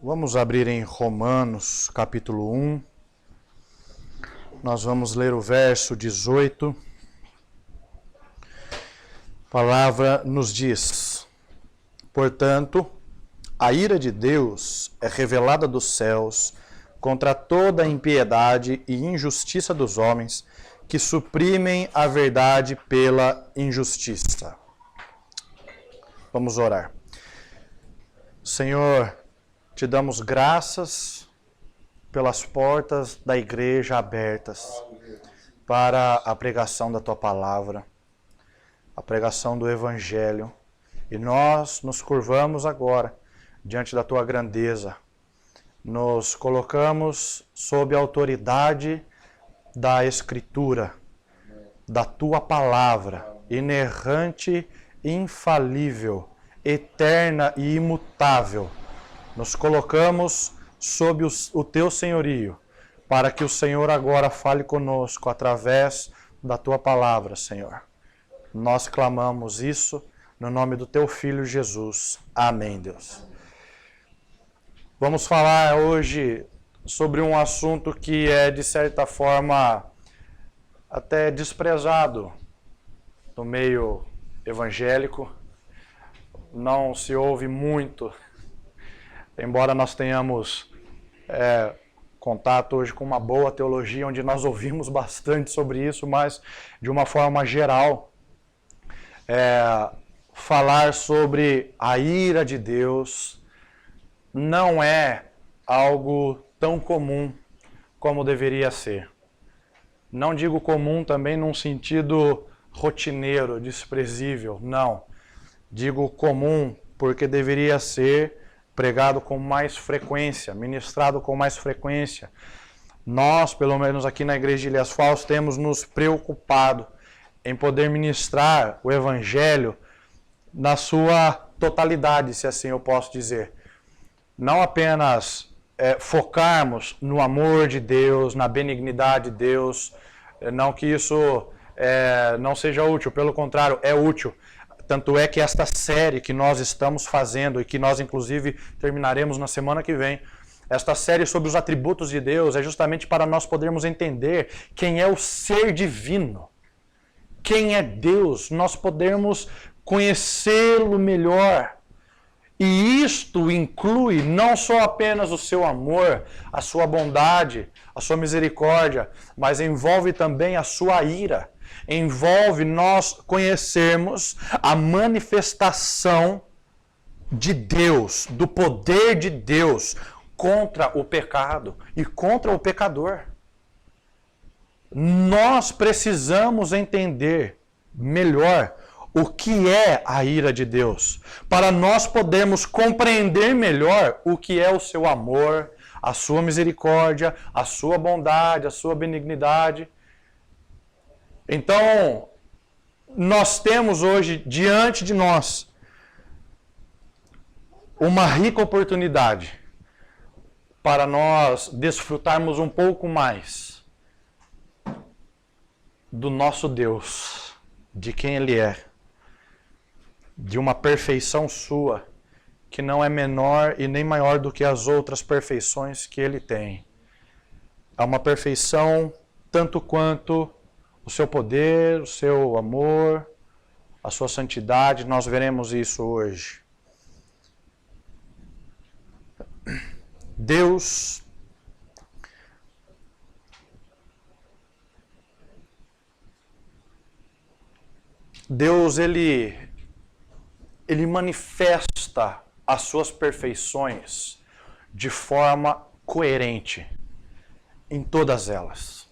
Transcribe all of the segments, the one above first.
Vamos abrir em Romanos, capítulo 1. Nós vamos ler o verso 18. A palavra nos diz: portanto, a ira de Deus é revelada dos céus contra toda a impiedade e injustiça dos homens que suprimem a verdade pela injustiça. Vamos orar. Senhor, te damos graças pelas portas da igreja abertas para a pregação da tua palavra, a pregação do evangelho. E nós nos curvamos agora diante da tua grandeza. Nos colocamos sob a autoridade da Escritura, da tua palavra, inerrante, infalível, eterna e imutável. Nos colocamos sob o teu senhorio, para que o Senhor agora fale conosco através da tua palavra, Senhor. Nós clamamos isso no nome do teu Filho Jesus. Amém, Deus. Vamos falar hoje sobre um assunto que é, de certa forma, até desprezado no meio evangélico. Não se ouve muito, embora nós tenhamos contato hoje com uma boa teologia, onde nós ouvimos bastante sobre isso, mas de uma forma geral, falar sobre a ira de Deus não é algo tão comum como deveria ser. Não digo comum também num sentido rotineiro, desprezível, não. Digo comum porque deveria ser pregado com mais frequência, ministrado com mais frequência. Nós, pelo menos aqui na Igreja de Ilhas Fausto, temos nos preocupado em poder ministrar o Evangelho na sua totalidade, se assim eu posso dizer. Não apenas focarmos no amor de Deus, na benignidade de Deus, não que isso não seja útil, pelo contrário, é útil. Tanto é que esta série que nós estamos fazendo e que nós inclusive terminaremos na semana que vem, esta série sobre os atributos de Deus é justamente para nós podermos entender quem é o ser divino, quem é Deus, nós podermos conhecê-lo melhor. E isto inclui não só apenas o seu amor, a sua bondade, a sua misericórdia, mas envolve também a sua ira. Envolve nós conhecermos a manifestação de Deus, do poder de Deus contra o pecado e contra o pecador. Nós precisamos entender melhor o que é a ira de Deus, para nós podermos compreender melhor o que é o seu amor, a sua misericórdia, a sua bondade, a sua benignidade. Então, nós temos hoje diante de nós uma rica oportunidade para nós desfrutarmos um pouco mais do nosso Deus, de quem Ele é, de uma perfeição sua, que não é menor e nem maior do que as outras perfeições que Ele tem. É uma perfeição tanto quanto o seu poder, o seu amor, a sua santidade. Nós veremos isso hoje. Deus ele manifesta as suas perfeições de forma coerente em todas elas.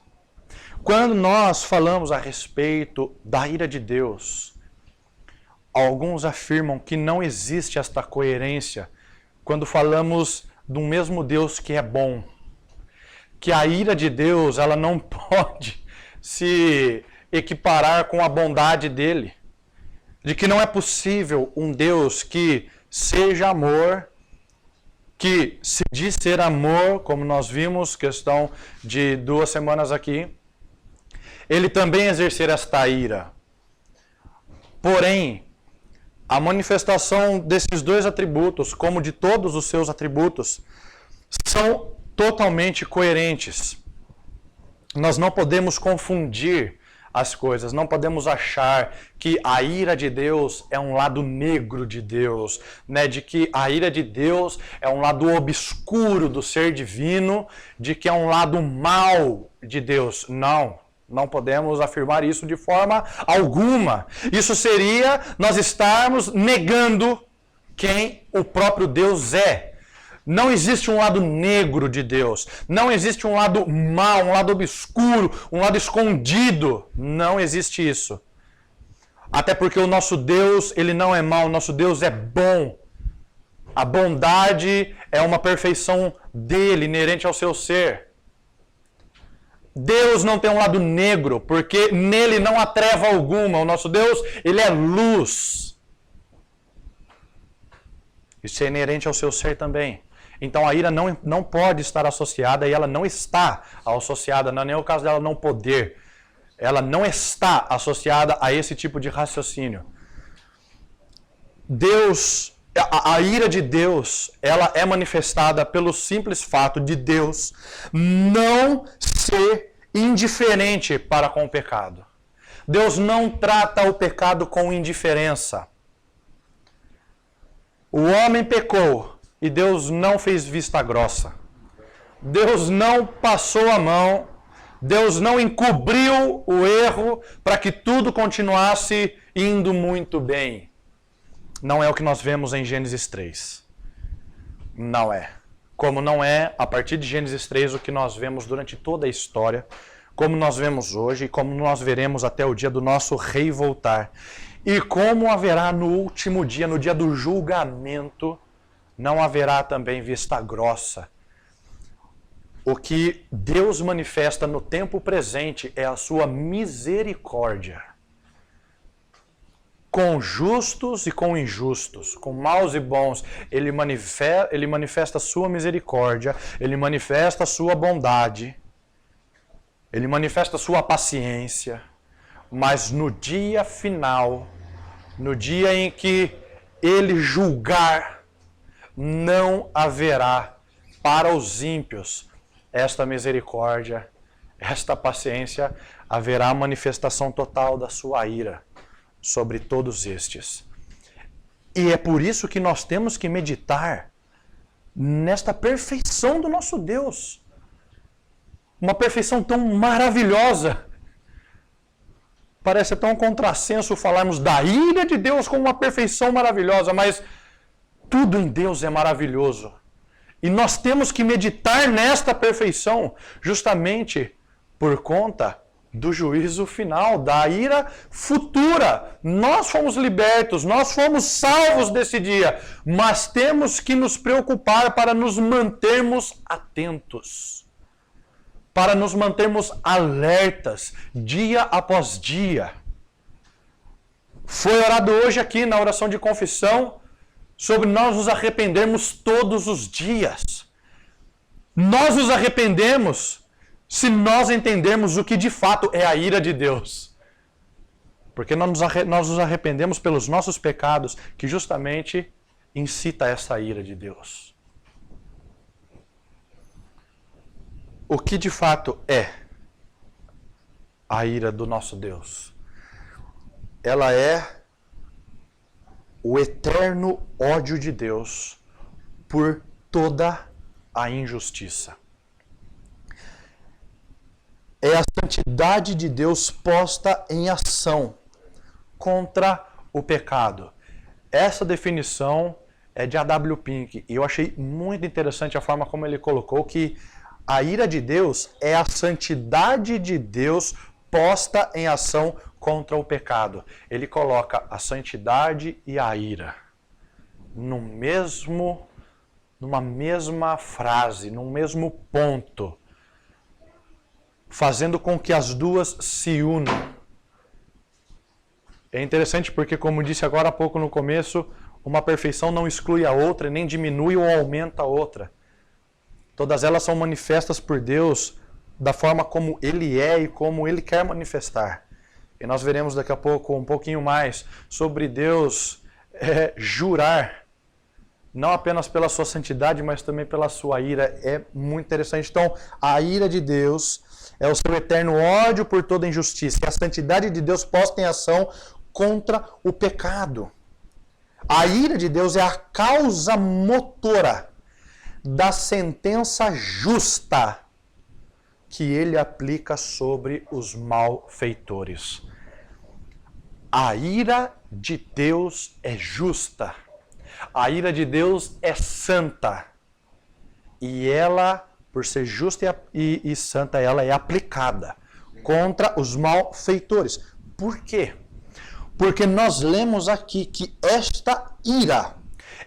Quando nós falamos a respeito da ira de Deus, alguns afirmam que não existe esta coerência quando falamos do mesmo Deus que é bom. Que a ira de Deus, ela não pode se equiparar com a bondade dele. De que não é possível um Deus que seja amor, que se diz ser amor, como nós vimos, questão de 2 semanas aqui, ele também exercer esta ira. Porém, a manifestação desses dois atributos, como de todos os seus atributos, são totalmente coerentes. Nós não podemos confundir as coisas, não podemos achar que a ira de Deus é um lado negro de Deus, né? De que a ira de Deus é um lado obscuro do ser divino, de que é um lado mau de Deus. Não podemos afirmar isso de forma alguma. Isso seria nós estarmos negando quem o próprio Deus é. Não existe um lado negro de Deus. Não existe um lado mau, um lado obscuro, um lado escondido. Não existe isso. Até porque o nosso Deus, ele não é mau, o nosso Deus é bom. A bondade é uma perfeição dele, inerente ao seu ser. Deus não tem um lado negro, porque nele não há treva alguma. O nosso Deus, ele é luz. Isso é inerente ao seu ser também. Então a ira não pode estar associada, e ela não está associada, não é nem o caso dela não poder. Ela não está associada a esse tipo de raciocínio. Deus, a ira de Deus, ela é manifestada pelo simples fato de Deus não ser indiferente para com o pecado. Deus não trata o pecado com indiferença. O homem pecou e Deus não fez vista grossa. Deus não passou a mão. Deus não encobriu o erro para que tudo continuasse indo muito bem. Não é o que nós vemos em Gênesis 3. Não é. Como não é, a partir de Gênesis 3, o que nós vemos durante toda a história, como nós vemos hoje e como nós veremos até o dia do nosso rei voltar. E como haverá no último dia, no dia do julgamento, não haverá também vista grossa. O que Deus manifesta no tempo presente é a sua misericórdia. Com justos e com injustos, com maus e bons, ele manifesta a sua misericórdia, ele manifesta a sua bondade, ele manifesta a sua paciência, mas no dia final, no dia em que ele julgar, não haverá para os ímpios esta misericórdia, esta paciência, haverá a manifestação total da sua ira sobre todos estes. E é por isso que nós temos que meditar nesta perfeição do nosso Deus. Uma perfeição tão maravilhosa. Parece tão um contrassenso falarmos da ira de Deus como uma perfeição maravilhosa, mas tudo em Deus é maravilhoso. E nós temos que meditar nesta perfeição justamente por conta do juízo final, da ira futura. Nós fomos libertos, nós fomos salvos desse dia, mas temos que nos preocupar para nos mantermos atentos, para nos mantermos alertas, dia após dia. Foi orado hoje aqui na oração de confissão sobre nós nos arrependermos todos os dias. Nós nos arrependemos se nós entendermos o que de fato é a ira de Deus. Porque nós nos arrependemos pelos nossos pecados, que justamente incita essa ira de Deus. O que de fato é a ira do nosso Deus? Ela é o eterno ódio de Deus por toda a injustiça. É a santidade de Deus posta em ação contra o pecado. Essa definição é de A.W. Pink, e eu achei muito interessante a forma como ele colocou que a ira de Deus é a santidade de Deus posta em ação contra o pecado. Ele coloca a santidade e a ira numa mesma frase, num mesmo ponto, fazendo com que as duas se unam. É interessante porque, como disse agora há pouco no começo, uma perfeição não exclui a outra, nem diminui ou aumenta a outra. Todas elas são manifestas por Deus da forma como Ele é e como Ele quer manifestar. E nós veremos daqui a pouco um pouquinho mais sobre Deus jurar, não apenas pela sua santidade, mas também pela sua ira. É muito interessante. Então, a ira de Deus é o seu eterno ódio por toda injustiça. E a santidade de Deus posta em ação contra o pecado. A ira de Deus é a causa motora da sentença justa que ele aplica sobre os malfeitores. A ira de Deus é justa. A ira de Deus é santa. E ela, por ser justa e santa, ela é aplicada contra os malfeitores. Por quê? Porque nós lemos aqui que esta ira,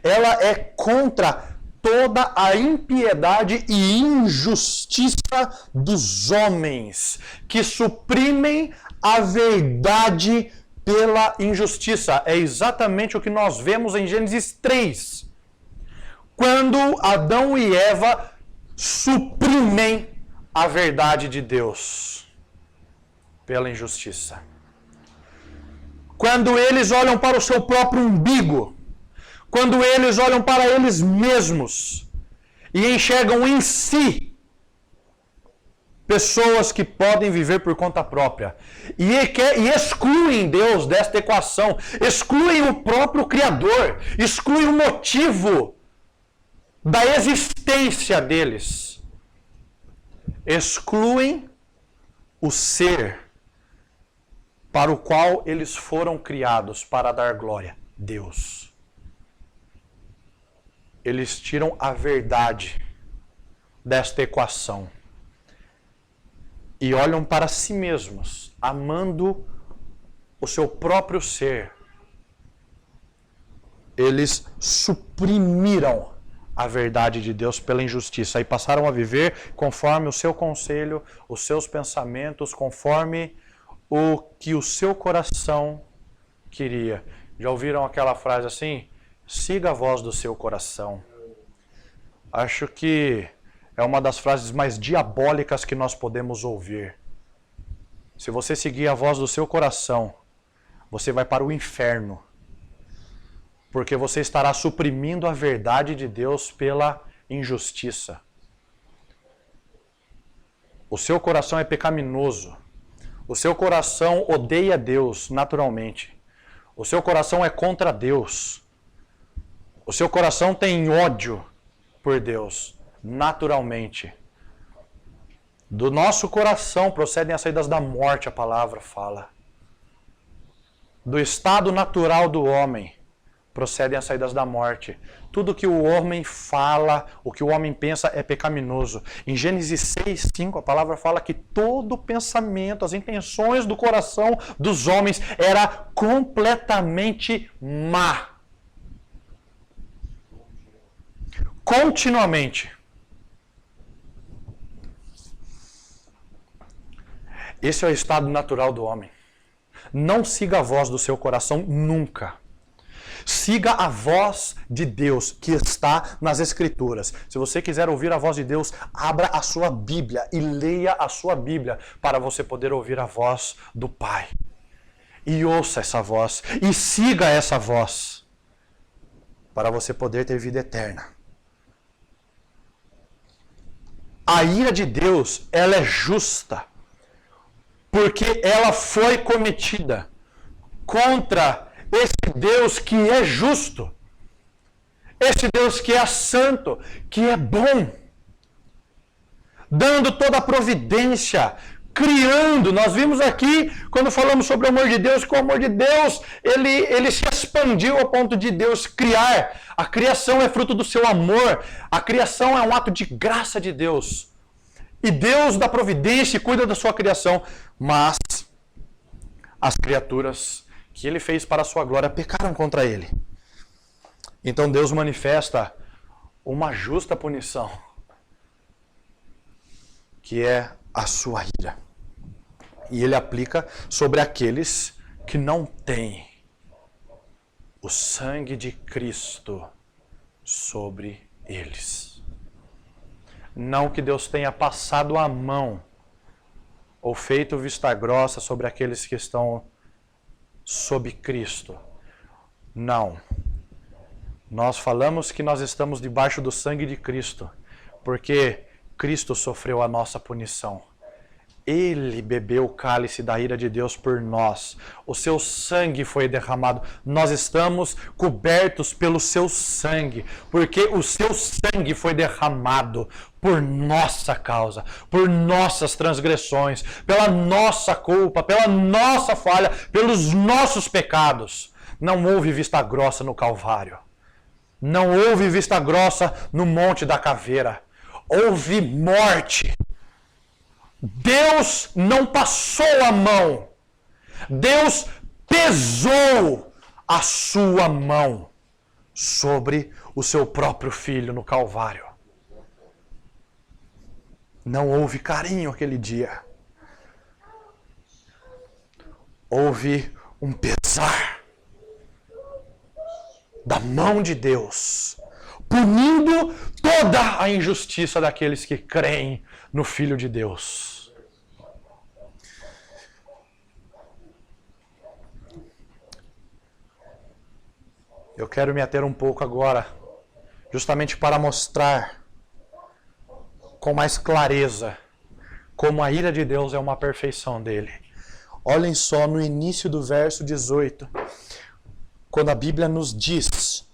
ela é contra toda a impiedade e injustiça dos homens, que suprimem a verdade pela injustiça. É exatamente o que nós vemos em Gênesis 3. Quando Adão e Eva suprimem a verdade de Deus pela injustiça. Quando eles olham para o seu próprio umbigo, quando eles olham para eles mesmos e enxergam em si pessoas que podem viver por conta própria e excluem Deus desta equação, excluem o próprio Criador, excluem o motivo da existência deles, excluem o ser para o qual eles foram criados para dar glória, Deus. Eles tiram a verdade desta equação e olham para si mesmos, amando o seu próprio ser. Eles suprimiram a verdade de Deus pela injustiça e passaram a viver conforme o seu conselho, os seus pensamentos, conforme o que o seu coração queria. Já ouviram aquela frase assim? Siga a voz do seu coração. Acho que é uma das frases mais diabólicas que nós podemos ouvir. Se você seguir a voz do seu coração, você vai para o inferno. Porque você estará suprimindo a verdade de Deus pela injustiça. O seu coração é pecaminoso. O seu coração odeia Deus naturalmente. O seu coração é contra Deus. O seu coração tem ódio por Deus naturalmente. Do nosso coração procedem as saídas da morte, a palavra fala. Do estado natural do homem procedem as saídas da morte. Tudo que o homem fala, o que o homem pensa é pecaminoso. Em Gênesis 6:5, a palavra fala que todo pensamento, as intenções do coração dos homens era completamente má. Continuamente. Esse é o estado natural do homem. Não siga a voz do seu coração nunca. Siga a voz de Deus que está nas Escrituras. Se você quiser ouvir a voz de Deus, abra a sua Bíblia e leia a sua Bíblia para você poder ouvir a voz do Pai. E ouça essa voz e siga essa voz para você poder ter vida eterna. A ira de Deus, ela é justa, porque ela foi cometida contra esse Deus que é justo, esse Deus que é santo, que é bom, dando toda a providência, criando. Nós vimos aqui, quando falamos sobre o amor de Deus, que o amor de Deus, ele se expandiu ao ponto de Deus criar. A criação é fruto do seu amor. A criação é um ato de graça de Deus. E Deus dá providência e cuida da sua criação. Mas as criaturas que Ele fez para a sua glória pecaram contra Ele. Então Deus manifesta uma justa punição, que é a sua ira. E Ele aplica sobre aqueles que não têm o sangue de Cristo sobre eles. Não que Deus tenha passado a mão ou feito vista grossa sobre aqueles que estão sob Cristo. Não. Nós falamos que nós estamos debaixo do sangue de Cristo, porque Cristo sofreu a nossa punição. Ele bebeu o cálice da ira de Deus por nós. O seu sangue foi derramado. Nós estamos cobertos pelo seu sangue, porque o seu sangue foi derramado por nossa causa, por nossas transgressões, pela nossa culpa, pela nossa falha, pelos nossos pecados. Não houve vista grossa no Calvário. Não houve vista grossa no Monte da Caveira. Houve morte. Deus não passou a mão. Deus pesou a sua mão sobre o seu próprio filho no Calvário. Não houve carinho aquele dia. Houve um pesar da mão de Deus, punindo toda a injustiça daqueles que creem no Filho de Deus. Eu quero me ater um pouco agora, justamente para mostrar com mais clareza como a ira de Deus é uma perfeição dele. Olhem só no início do verso 18, quando a Bíblia nos diz: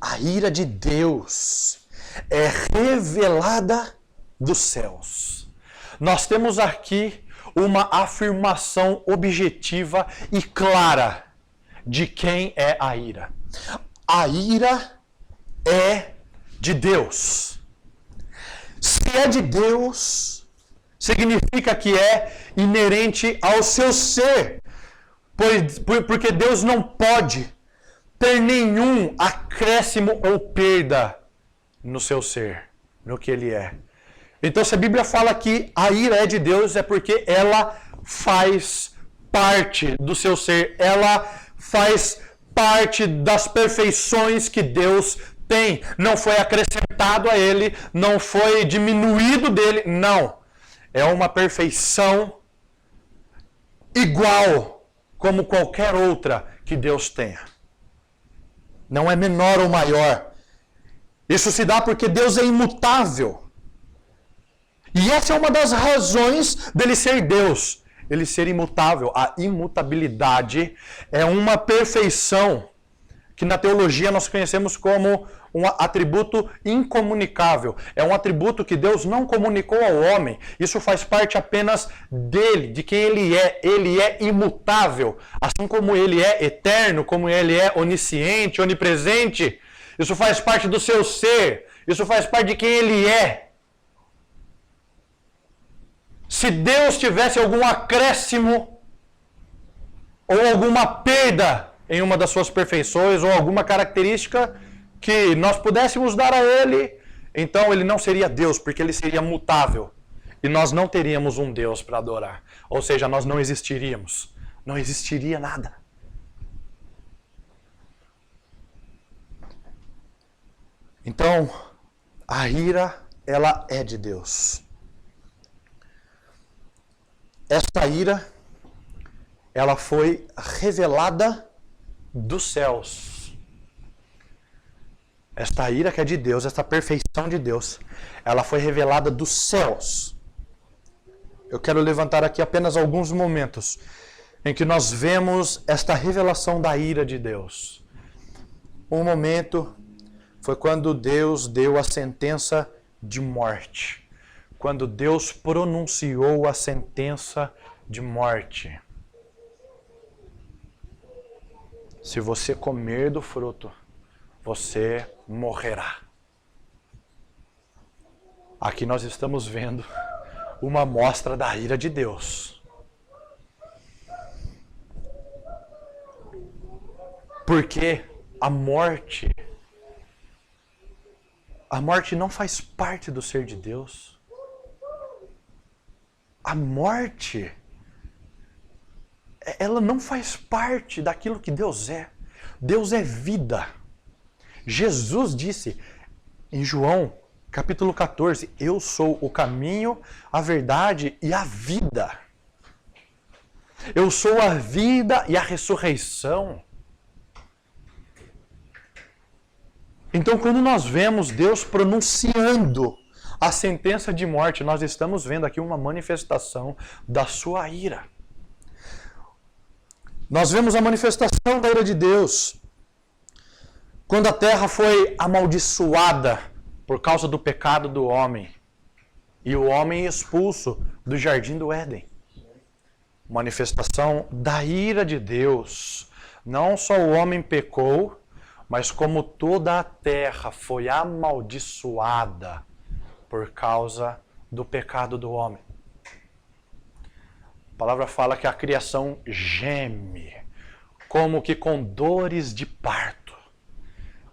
a ira de Deus é revelada dos céus. Nós temos aqui uma afirmação objetiva e clara de quem é a ira. A ira é de Deus. Se é de Deus, significa que é inerente ao seu ser. Porque Deus não pode ter nenhum acréscimo ou perda no seu ser, no que Ele é. Então, se a Bíblia fala que a ira é de Deus, é porque ela faz parte do seu ser. Ela faz parte das perfeições que Deus tem. Não foi acrescentado a Ele, não foi diminuído dele, não. É uma perfeição igual como qualquer outra que Deus tenha. Não é menor ou maior. Isso se dá porque Deus é imutável. E essa é uma das razões dele ser Deus. Ele ser imutável. A imutabilidade é uma perfeição que na teologia nós conhecemos como um atributo incomunicável. É um atributo que Deus não comunicou ao homem. Isso faz parte apenas dele, de quem ele é. Ele é imutável. Assim como ele é eterno, como ele é onisciente, onipresente. Isso faz parte do seu ser. Isso faz parte de quem ele é. Se Deus tivesse algum acréscimo ou alguma perda em uma das suas perfeições ou alguma característica que nós pudéssemos dar a Ele, então Ele não seria Deus, porque Ele seria mutável. E nós não teríamos um Deus para adorar. Ou seja, nós não existiríamos. Não existiria nada. Então, a ira, ela é de Deus. Esta ira, ela foi revelada dos céus. Esta ira que é de Deus, esta perfeição de Deus, ela foi revelada dos céus. Eu quero levantar aqui apenas alguns momentos em que nós vemos esta revelação da ira de Deus. Um momento foi quando Deus deu a sentença de morte. Quando Deus pronunciou a sentença de morte. Se você comer do fruto, você morrerá. Aqui nós estamos vendo uma amostra da ira de Deus. Porque a morte não faz parte do ser de Deus. A morte, ela não faz parte daquilo que Deus é. Deus é vida. Jesus disse em João, capítulo 14, eu sou o caminho, a verdade e a vida. Eu sou a vida e a ressurreição. Então, quando nós vemos Deus pronunciando a sentença de morte, nós estamos vendo aqui uma manifestação da sua ira. Nós vemos a manifestação da ira de Deus quando a terra foi amaldiçoada por causa do pecado do homem e o homem expulso do jardim do Éden. Manifestação da ira de Deus. Não só o homem pecou, mas como toda a terra foi amaldiçoada por causa do pecado do homem. A palavra fala que a criação geme, como que com dores de parto.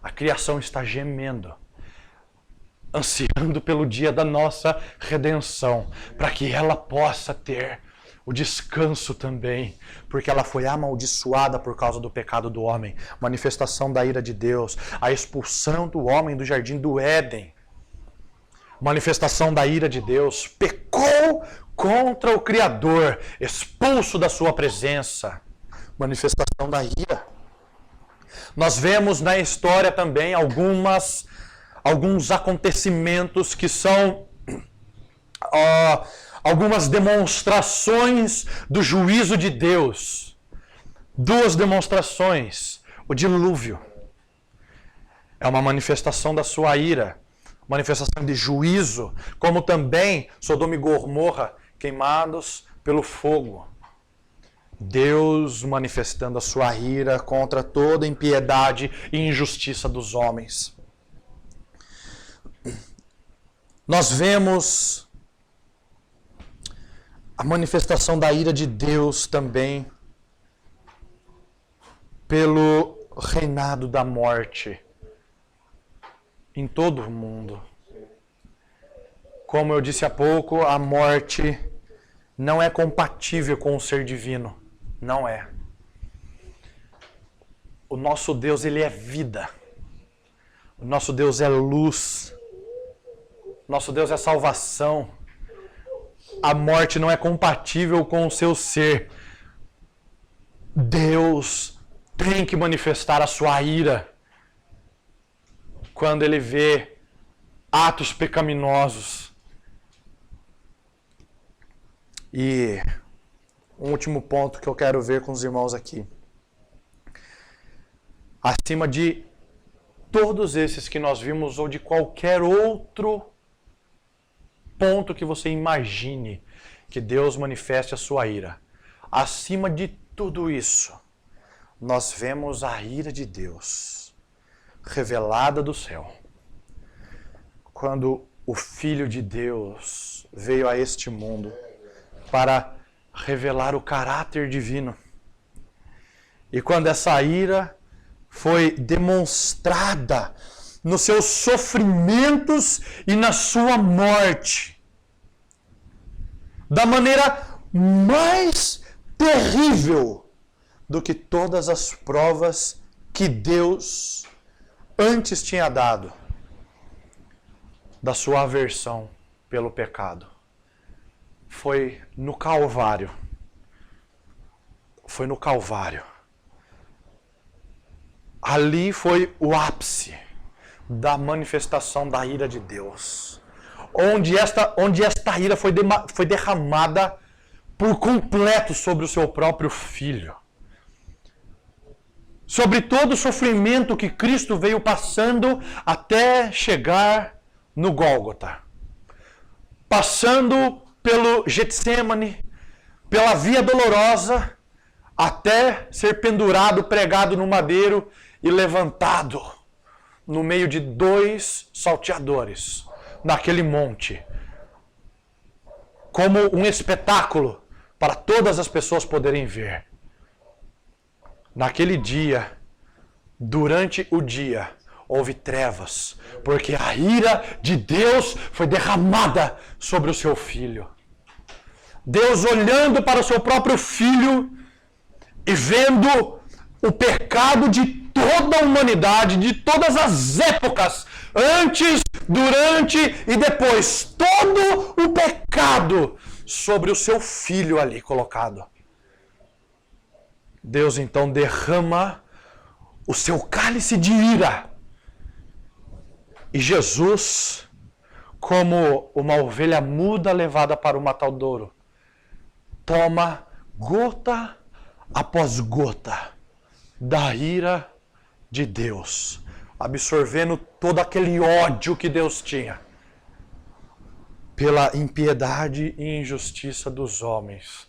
A criação está gemendo, ansiando pelo dia da nossa redenção, para que ela possa ter o descanso também, porque ela foi amaldiçoada por causa do pecado do homem. Manifestação da ira de Deus, a expulsão do homem do jardim do Éden. Manifestação da ira de Deus, pecou contra o Criador, expulso da sua presença. Manifestação da ira. Nós vemos na história também alguns acontecimentos que são algumas demonstrações do juízo de Deus. Duas demonstrações. O dilúvio é uma manifestação da sua ira, manifestação de juízo, como também Sodoma e Gomorra queimados pelo fogo. Deus manifestando a sua ira contra toda impiedade e injustiça dos homens. Nós vemos a manifestação da ira de Deus também pelo reinado da morte em todo o mundo. Como eu disse há pouco, a morte não é compatível com o ser divino. Não é. O nosso Deus, ele é vida. O nosso Deus é luz. O nosso Deus é salvação. A morte não é compatível com o seu ser. Deus tem que manifestar a sua ira quando ele vê atos pecaminosos. E um último ponto que eu quero ver com os irmãos aqui. Acima de todos esses que nós vimos, ou de qualquer outro ponto que você imagine que Deus manifeste a sua ira, acima de tudo isso, nós vemos a ira de Deus revelada do céu. Quando o Filho de Deus veio a este mundo para revelar o caráter divino. E quando essa ira foi demonstrada nos seus sofrimentos e na sua morte, da maneira mais terrível do que todas as provas que Deus antes tinha dado da sua aversão pelo pecado. Foi no Calvário. Foi no Calvário. Ali foi o ápice da manifestação da ira de Deus. Onde esta ira foi derramada por completo sobre o seu próprio Filho. Sobre todo o sofrimento que Cristo veio passando até chegar no Gólgota. Passando pelo Getsêmani, pela Via Dolorosa, até ser pendurado, pregado no madeiro e levantado no meio de 2 salteadores, naquele monte, como um espetáculo para todas as pessoas poderem ver. Naquele dia, durante o dia, houve trevas, porque a ira de Deus foi derramada sobre o seu Filho. Deus olhando para o seu próprio Filho e vendo o pecado de toda a humanidade, de todas as épocas, antes, durante e depois, todo o pecado sobre o seu Filho ali colocado. Deus então derrama o seu cálice de ira E Jesus, como uma ovelha muda levada para o matadouro, toma gota após gota da ira de Deus, absorvendo todo aquele ódio que Deus tinha pela impiedade e injustiça dos homens.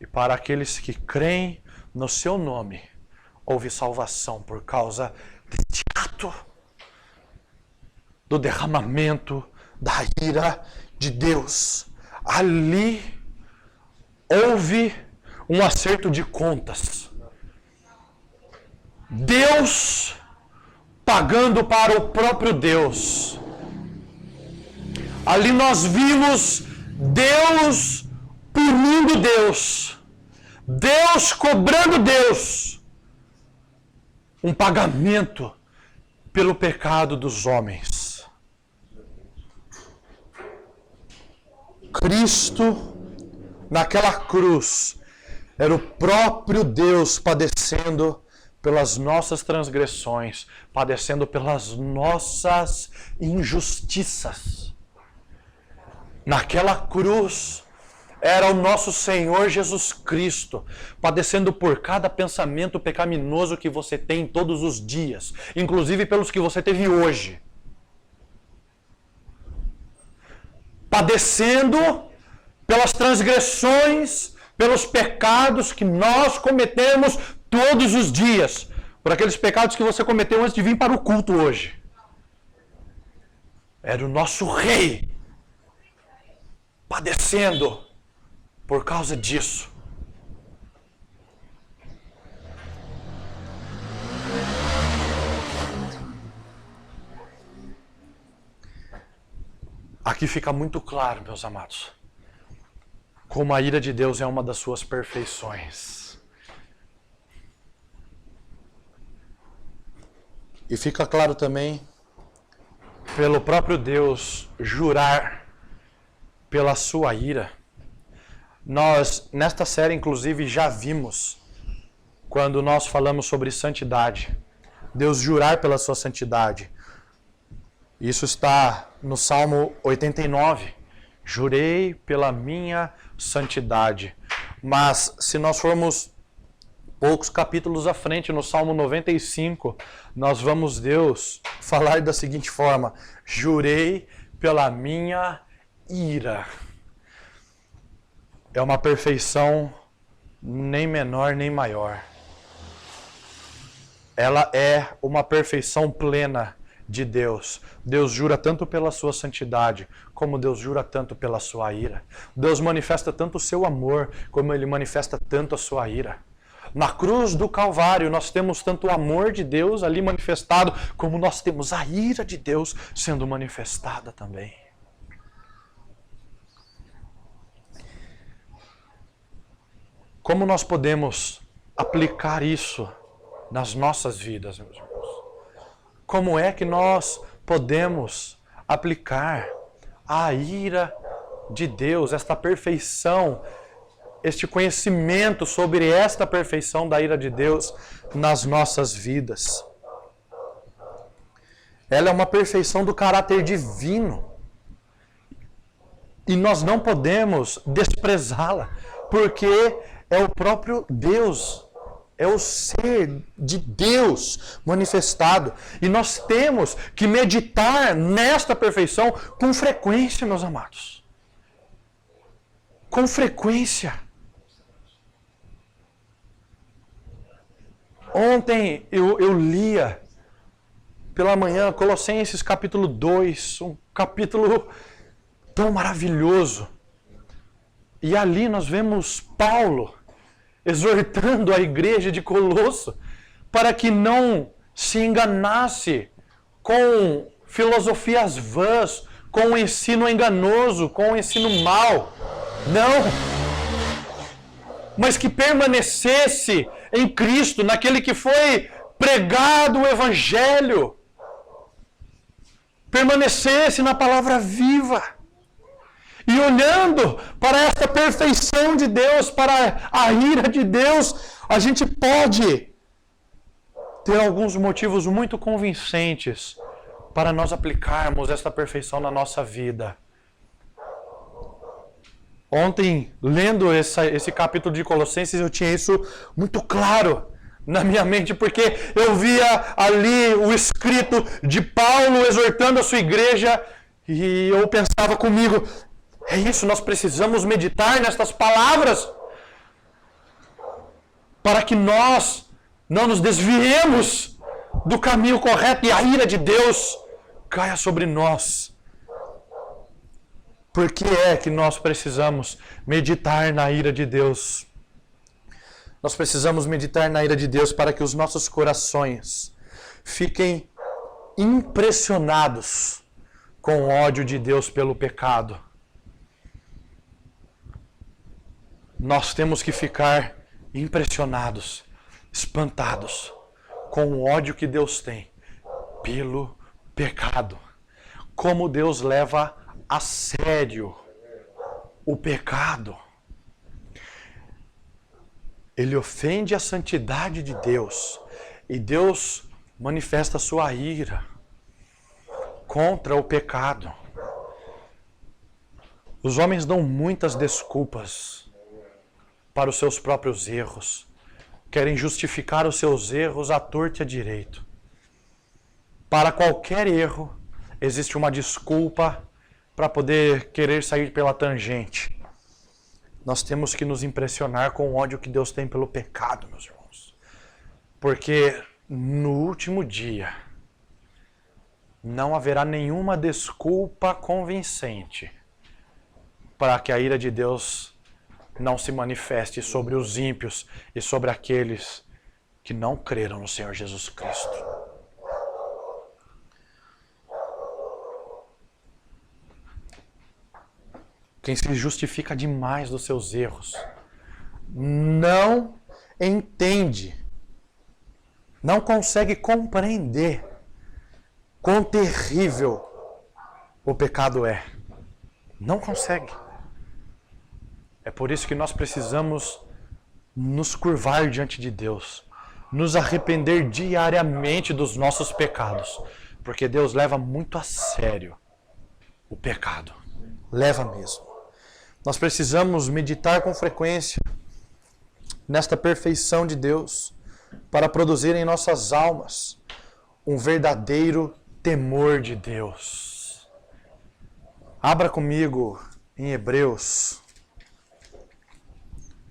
E para aqueles que creem no seu nome, houve salvação por causa deste ato do derramamento da ira de Deus. Ali houve um acerto de contas. Deus pagando para o próprio Deus. Ali nós vimos Deus punindo Deus. Deus cobrando Deus. Um pagamento pelo pecado dos homens. Cristo, naquela cruz, era o próprio Deus padecendo pelas nossas transgressões, padecendo pelas nossas injustiças. Naquela cruz, era o nosso Senhor Jesus Cristo, padecendo por cada pensamento pecaminoso que você tem todos os dias, inclusive pelos que você teve hoje. Padecendo pelas transgressões, pelos pecados que nós cometemos todos os dias, por aqueles pecados que você cometeu antes de vir para o culto hoje. Era o nosso Rei, padecendo por causa disso. Aqui fica muito claro, meus amados, como a ira de Deus é uma das suas perfeições. E fica claro também, pelo próprio Deus jurar pela sua ira. Nós, nesta série, inclusive, já vimos, quando nós falamos sobre santidade, Deus jurar pela sua santidade. Isso está no Salmo 89. Jurei pela minha santidade. Mas, se nós formos poucos capítulos à frente, no Salmo 95, nós vamos Deus falar da seguinte forma: jurei pela minha ira. É uma perfeição nem menor nem maior. Ela é uma perfeição plena de Deus. Deus jura tanto pela sua santidade, como Deus jura tanto pela sua ira. Deus manifesta tanto o seu amor, como Ele manifesta tanto a sua ira. Na cruz do Calvário, nós temos tanto o amor de Deus ali manifestado, como nós temos a ira de Deus sendo manifestada também. Como nós podemos aplicar isso nas nossas vidas, meus irmãos? Como é que nós podemos aplicar a ira de Deus, esta perfeição, este conhecimento sobre esta perfeição da ira de Deus nas nossas vidas? Ela é uma perfeição do caráter divino. E nós não podemos desprezá-la, porque é o próprio Deus, é o ser de Deus manifestado. E nós temos que meditar nesta perfeição com frequência, meus amados. Com frequência. Ontem eu lia pela manhã Colossenses capítulo 2, um capítulo tão maravilhoso. E ali nós vemos Paulo exortando a igreja de Colosso para que não se enganasse com filosofias vãs, com o ensino enganoso, com o ensino mau. Não! Mas que permanecesse em Cristo, naquele que foi pregado o Evangelho. Permanecesse na palavra viva. E olhando para esta perfeição de Deus, para a ira de Deus, a gente pode ter alguns motivos muito convincentes para nós aplicarmos esta perfeição na nossa vida. Ontem, lendo esse capítulo de Colossenses, eu tinha isso muito claro na minha mente, porque eu via ali o escrito de Paulo exortando a sua igreja e eu pensava comigo, é isso, nós precisamos meditar nestas palavras para que nós não nos desviemos do caminho correto e a ira de Deus caia sobre nós. Por que é que nós precisamos meditar na ira de Deus? Nós precisamos meditar na ira de Deus para que os nossos corações fiquem impressionados com o ódio de Deus pelo pecado. Nós temos que ficar impressionados, espantados com o ódio que Deus tem pelo pecado. Como Deus leva a sério o pecado. Ele ofende a santidade de Deus e Deus manifesta sua ira contra o pecado. Os homens dão muitas desculpas para os seus próprios erros. Querem justificar os seus erros à torta e à direito. Para qualquer erro, existe uma desculpa para poder querer sair pela tangente. Nós temos que nos impressionar com o ódio que Deus tem pelo pecado, meus irmãos. Porque no último dia, não haverá nenhuma desculpa convincente para que a ira de Deus não se manifeste sobre os ímpios e sobre aqueles que não creram no Senhor Jesus Cristo. Quem se justifica demais dos seus erros não entende, não consegue compreender quão terrível o pecado é. Não consegue. É por isso que nós precisamos nos curvar diante de Deus, nos arrepender diariamente dos nossos pecados, porque Deus leva muito a sério o pecado. Leva mesmo. Nós precisamos meditar com frequência nesta perfeição de Deus para produzir em nossas almas um verdadeiro temor de Deus. Abra comigo em Hebreus,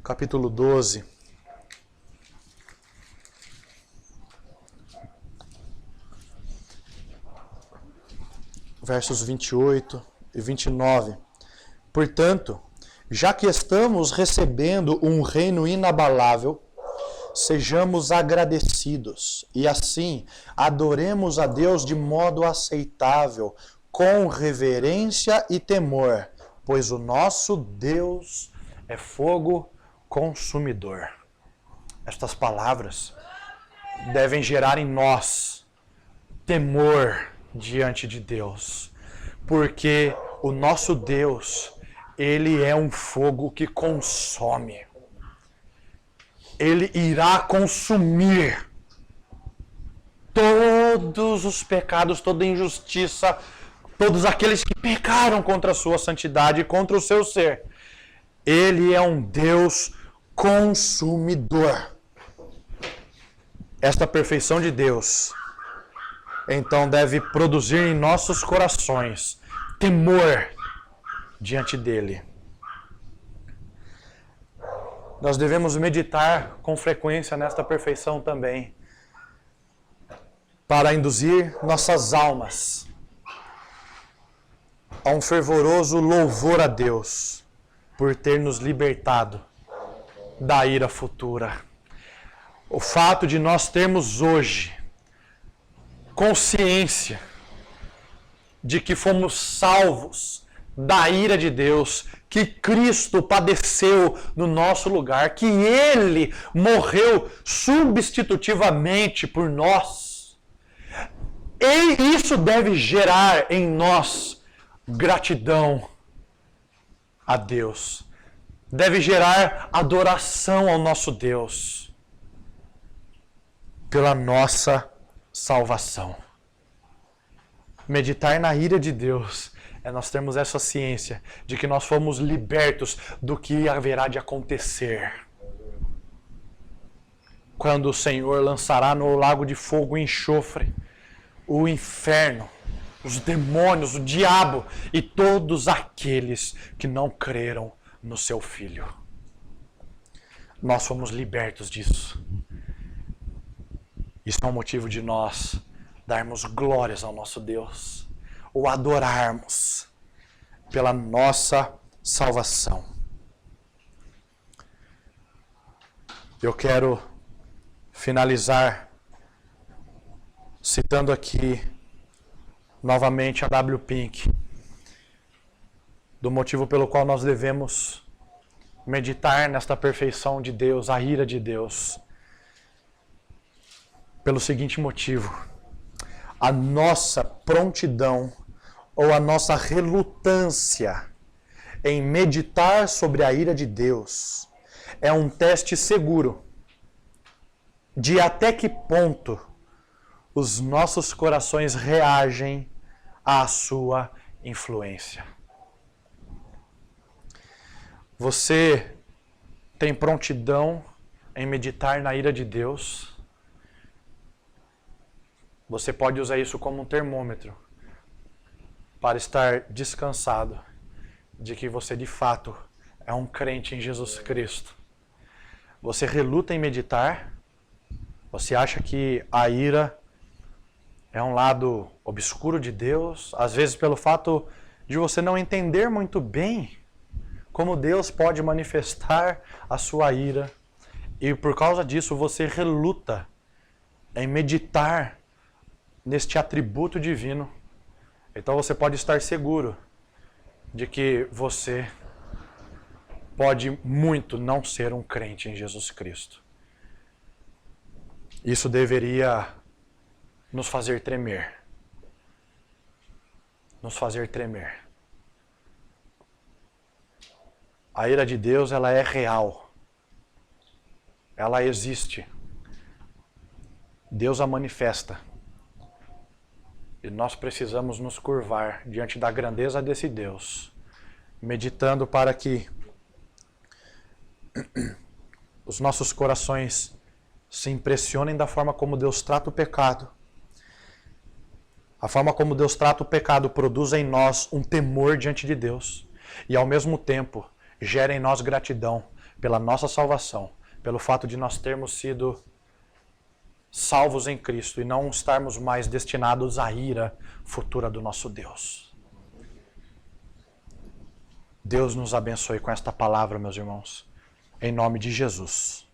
capítulo 12. Versos 28 e 29. Portanto, já que estamos recebendo um reino inabalável, sejamos agradecidos e assim adoremos a Deus de modo aceitável, com reverência e temor, pois o nosso Deus é fogo consumidor. Estas palavras devem gerar em nós temor diante de Deus, porque o nosso Deus, Ele é um fogo que consome. Ele irá consumir todos os pecados, toda injustiça, todos aqueles que pecaram contra a sua santidade e contra o seu ser. Ele é um Deus consumidor. Esta perfeição de Deus, então, deve produzir em nossos corações temor diante dele. Nós devemos meditar com frequência nesta perfeição também, para induzir nossas almas a um fervoroso louvor a Deus por ter nos libertado da ira futura. O fato de nós termos hoje consciência de que fomos salvos da ira de Deus, que Cristo padeceu no nosso lugar, que Ele morreu substitutivamente por nós. E isso deve gerar em nós gratidão a Deus. Deve gerar adoração ao nosso Deus pela nossa salvação. Meditar na ira de Deus é nós termos essa ciência de que nós fomos libertos do que haverá de acontecer. Quando o Senhor lançará no lago de fogo e enxofre o inferno, os demônios, o diabo e todos aqueles que não creram no seu Filho. Nós fomos libertos disso. Isso é um motivo de nós darmos glórias ao nosso Deus, o adorarmos pela nossa salvação. Eu quero finalizar citando aqui novamente a W. Pink, do motivo pelo qual nós devemos meditar nesta perfeição de Deus, a ira de Deus. Pelo seguinte motivo: a nossa prontidão ou a nossa relutância em meditar sobre a ira de Deus é um teste seguro de até que ponto os nossos corações reagem à sua influência. Você tem prontidão em meditar na ira de Deus? Você pode usar isso como um termômetro para estar descansado de que você de fato é um crente em Jesus Cristo. Você reluta em meditar? Você acha que a ira é um lado obscuro de Deus? Às vezes pelo fato de você não entender muito bem como Deus pode manifestar a sua ira. E por causa disso você reluta em meditar neste atributo divino. Então você pode estar seguro de que você pode muito não ser um crente em Jesus Cristo. Isso deveria nos fazer tremer. Nos fazer tremer. A ira de Deus, ela é real. Ela existe. Deus a manifesta. E nós precisamos nos curvar diante da grandeza desse Deus, meditando para que os nossos corações se impressionem da forma como Deus trata o pecado. A forma como Deus trata o pecado produz em nós um temor diante de Deus e, ao mesmo tempo, gera em nós gratidão pela nossa salvação, pelo fato de nós termos sido salvos em Cristo e não estarmos mais destinados à ira futura do nosso Deus. Deus nos abençoe com esta palavra, meus irmãos, em nome de Jesus.